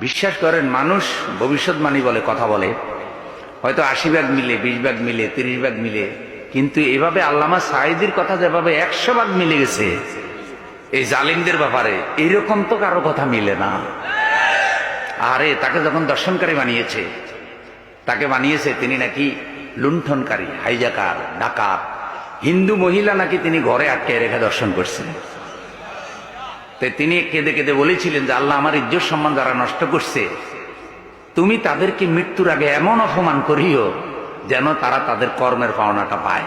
বিশ্বাস করেন, মানুষ ভবিষ্যৎবাণী বলে, কথা বলে, হয়তো 80 ভাগ মিলে, 20 ভাগ মিলে, 30 ভাগ মিলে, কিন্তু এভাবে আল্লামা সাঈদীর কথা যেভাবে 100 ভাগ মিলে গেছে এই জালিমদের ব্যাপারে, এইরকম তো কারো কথা মিলে না। আরে তাকে যখন দর্শনকারী বানিয়েছে, তাকে বানিয়েছে তিনি নাকি লুণ্ঠনকারী, হাইজাকার, ডাকাত, হিন্দু মহিলা নাকি তিনি ঘরে আটকে রেখে দর্শন করছেন। তিনি কেঁদে কেঁদে বলেছিলেন যে আল্লাহ, আমার ইজ্জত সম্মান যারা নষ্ট করছে, তুমি তাদেরকে মৃত্যুর আগে এমন অপমান করিও যেন তারা তাদের কর্মের পাওনাটা পায়।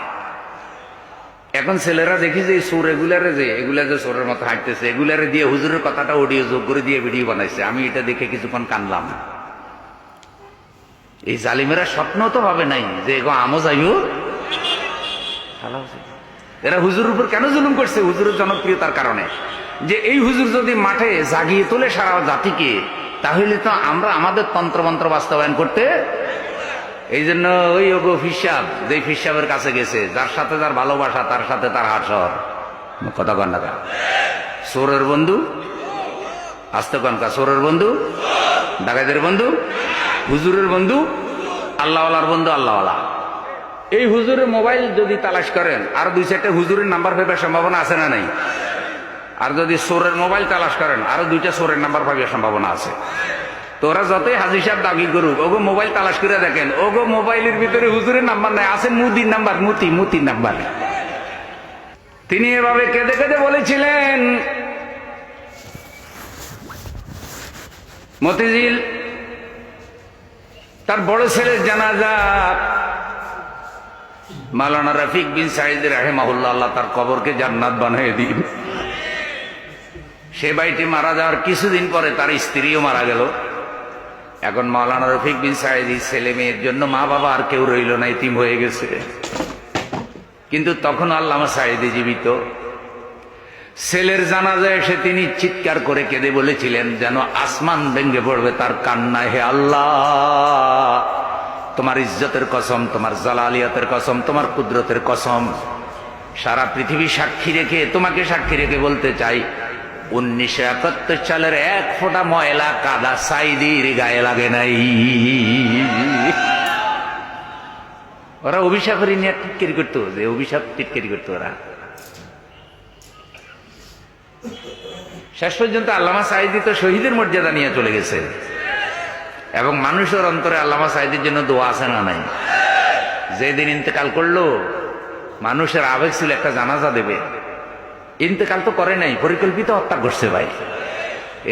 এখন ছেলেরা দেখি যে সুর এগুলারে যে সোরের মতো হাঁটতেছে, এগুলারে দিয়ে হুজুরের কথাটা অডিও যোগ করে দিয়ে ভিডিও বানাইছে। আমি এটা দেখে কিছুক্ষণ কানলাম। এই জালিমেরা স্বপ্ন তো ভাবে নাই যে এগো আমও যাইও। এরা হুজুরের উপর কেন জুলুম করছে? হুজুরের জনপ্রিয়তার কারণে। যে এই হুজুর যদি মাঠে জাগিয়ে তোলে সারা জাতিকে, তাহলে তো আমরা আমাদের তন্ত্রমন্ত্র বাস্তবায়ন করতে। এই জন্য ওই ওগো ফিসাব, যে ফিসাবের কাছে গেছে, যার সাথে যার ভালোবাসা, তার সাথে তার হাসর। কথা কন না? সোরের বন্ধু, আস্তে কনকা, সোরের বন্ধু, ডাকাতের বন্ধু, হুজুরের বন্ধু, আল্লাহওয়ালার বন্ধু, আল্লাহওয়ালা। এই হুজুরের মোবাইল যদি তালাশ করেন, আর 2-4টা হুজুরের নাম্বার পাইবার সম্ভাবনা আছে না নাই? আর যদি সোরের মোবাইল তালাশ করেন, আরো 2টা সোরের নাম্বার পাইবার সম্ভাবনা আছে। তোরা যতই হাজি সাহেব দাবি করুক, ওগো মোবাইল তালাশ করে দেখেন, ওগো মোবাইলের ভিতরে হুজুরের নাম্বার নাই, আছে মুদির নাম্বার, মুতির নাম্বার। তিনি এভাবে কেঁদে কেঁদে বলেছিলেন, মতিঝিল তার বড় ছেলের জানাজা, মাওলানা রফিক বিন সাঈদ রাহিমাহুল্লাহ, আল্লাহ তার কবরকে জান্নাত বানিয়ে দিন। সে ভাইটি মারা যাওয়ার কিছুদিন পরে তার স্ত্রীও মারা গেল। এখন মাওলানা রফিক বিন সাঈদ ছেলে মেয়ের জন্য মা বাবা আর কেউ রইল না, ইতিম হয়ে গেছে। কিন্তু তখন আল্লামা সাঈদী জীবিত। ছেলের জানাজায় এসে তিনি চিৎকার করে কেঁদে বলেছিলেন, যেন আসমান ভেঙে পড়বে তার কান্নায়, হে আল্লাহ, তোমার ইজ্জতের কসম, তোমার জালালিয়াতের কসম, তোমার কুদরতের কসম, সারা পৃথিবী সাক্ষী রেখে, তোমাকে সাক্ষী রেখে বলতে চাই, 1971 সালের 1 ফোঁটা ময়লা কাদা সাঈদীর গায়ে লাগে নাই। ওরা অভিশাপের নিয়ে টিটকারি করতো, যে অভিশাপ টিটকারি করতো ওরা। শেষ পর্যন্ত আল্লামা সাঈদী তো শহীদের মর্যাদা নিয়ে চলে গেছে। এবং মানুষের অন্তরে আল্লামা সাঈদীর জন্য দোয়া আছে না নাই? যেদিন ইন্তেকাল করলো, মানুষের আবেগ ছিল একটা জানাজা দেবে। ইন্তেকাল তো করে নাই, পরিকল্পিত হত্যা করছে ভাই।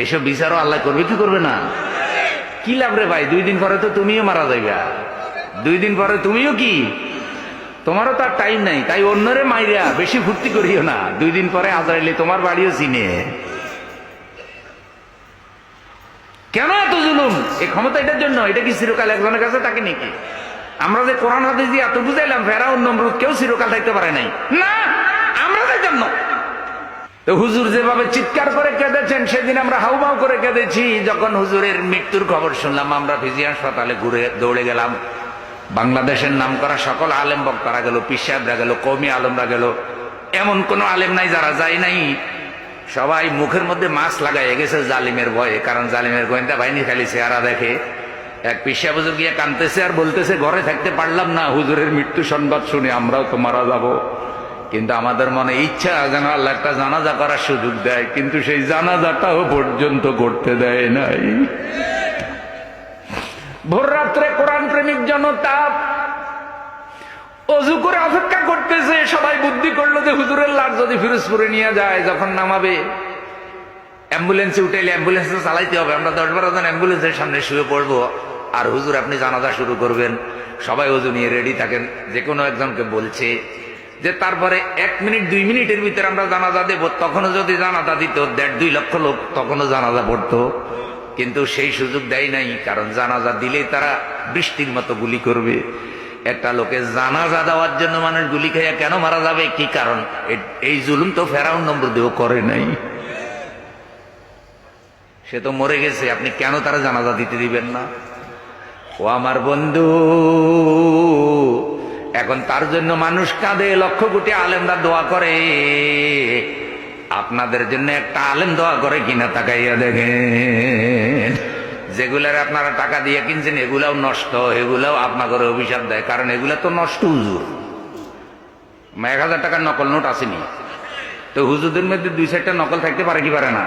এইসব বিচারও আল্লাহ করবে কি করবে না? কি লাভ রে ভাই? 2 দিন পরে তো তুমিও মারা যাইবা, 2 দিন পরে তুমিও কি, তোমারও তার টাইম নাই। তাই অন্যরে মাইরা বেশি ফুর্তি করিও না, 2 দিন পরে আজরাইলে তোমার বাড়িও চিনে। কেন এত জুলুম? এই ক্ষমতা এটার জন্য? এটা কি চিরকাল একজনের কাছে থাকে নাকি? আমরা যে কোরআন হাদিস দিয়ে এত বুঝাইলাম, ফেরাউন নমরুদ কেউ চিরকাল থাকতে পারে নাই না, আমরা তাই জন্য। তো হুজুর যেভাবে চিৎকার করে কেঁদেছেন, সেদিন আমরা হাউমাউ করে কেঁদেছি। যখন হুজুরের মৃত্যুর খবর শুনলাম, আমরা ফিজি হাসপাতালে ঘুরে দৌড়ে গেলাম। বাংলাদেশের নাম করা সকল আলেম বক্তারা গেল, পীর সাহেবরা গেল, কওমি আলেমরা গেল। এমন কোন আলেম নাই যারা যায় নাই। সবাই মুখের মধ্যে মাস্ক লাগাই গেছে জালিমের ভয়ে, কারণ জালিমের গোয়েন্দা বাহিনী খালি চেহারা দেখে। এক পীর সাহেব হুজুর গিয়ে কাঁদতেছে আর বলতেছে, ঘরে থাকতে পারলাম না, হুজুরের মৃত্যু সংবাদ শুনে আমরাও তো মারা যাব। কিন্তু আমাদের মনে ইচ্ছা যেন আল্লাহ একটা জানাজা করার সুযোগ দেয়, কিন্তু সেই জানাজাটাও পর্যন্ত করতে দেয় নাই। ভোর রাত্রে কোরআন প্রেমিক জনতা অজু করে অপেক্ষা করতেছে। সবাই বুদ্ধি করলো যে হুজুরের লাশ যদি ফিরোজপুরে নিয়ে যায়, যখন নামাবে অ্যাম্বুলেন্সে উঠাইলে অ্যাম্বুলেন্স চালাইতে হবে, আমরা 10-12 জন অ্যাম্বুলেন্সের সামনে শুয়ে পড়বো, আর হুজুর আপনি জানাজা শুরু করবেন। সবাই অজু নিয়ে রেডি থাকেন। যে কোনো একজনকে বলছে যে তারপরে 1 মিনিট 2 মিনিটের ভিতরে আমরা জানাজা দেব। তখনও যদি জানাজা দিত 1.5-2 লক্ষ লোক, তখনও জানাজা পড়তো। কিন্তু সেই সুযোগ দেয় নাই, কারণ জানাজা দিলেই তারা বৃষ্টির মতো গুলি করবে। একটা লোকে জানাজা দেওয়ার জন্য মানুষ গুলি খাইয়া কেন মারা যাবে? কি কারণ? এই জুলুম তো ফেরাউন নমরুদেও করে নাই। সে তো মরে গেছে, আপনি কেন তারা জানাজা দিতে দিবেন না? ও আমার বন্ধু, এখন তার জন্য মানুষ কাঁদে, 1,00,000 কোটি আলেমরা দোয়া করে। আপনাদের জন্য একটা আলেম দোয়া করে কিনা তাকাইয়া দেখেন। যেগুলার আপনারা টাকা দিয়ে কিনছেন এগুলাও নষ্ট, এগুলাও আপনাদের অভিশাপ দেয়, কারণ এগুলা তো নষ্ট হুজুর। 1000 টাকার নকল নোট আসেনি তো হুজুরদের মধ্যে 2-4টা নকল থাকতে পারে কি পারে না?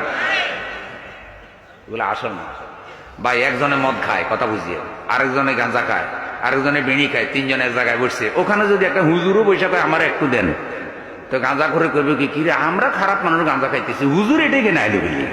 এগুলো আসল না ভাই। একজনে মদ খায়, কথা বুঝিয়ে, আরেকজনে গাঁজা খায়, আরেকজনে বিড়ি খায়, 3 জন এক জায়গায় বসছে, ওখানে যদি একটা হুজুরও বৈশা খায় আমার একটু দেন, তো গাঁজা করে করবে কি রে আমরা খারাপ মানুষ গাঁজা খাইতেছি, হুজুর এটাই কেন আইলো বলি।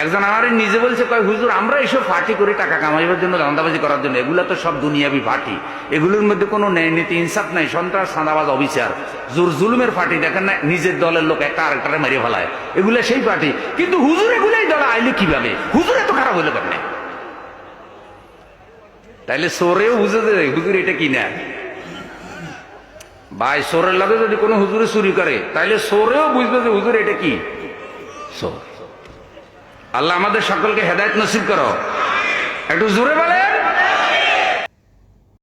একজন আমার নিজে বলছে কয় হুজুর আমরা এইসব পার্টি করি টাকা কামাইবার জন্য, ধান্দাবাজি করার জন্য, এগুলো তো সব দুনিয়াবি পার্টি, এগুলোর মধ্যে কোনো ন্যায় নীতি ইনসাফ নাই, সন্ত্রাস সাদাবাজ অবিচার জোর জুলুমের পার্টি। দেখেন না নিজের দলের লোক একটা আরেকটারে মেরে ফেলায়, এগুলো সেই পার্টি। কিন্তু হুজুর এগুলাই দলে আইলে কিভাবে? হুজুর এত খারাপ হইলো কেন? তাইলে সোরেও বুঝে দেবে হুজুর এটা কি না ভাই। সোরের লগে যদি কোনো হুজুরে চুরি করে তাইলে সোরেও বুঝবে যে হুজুর এটা কি সোর। আল্লাহ আমাদের সকলকে হেদায়েত নসিব করো। একটু জোরে বলেন।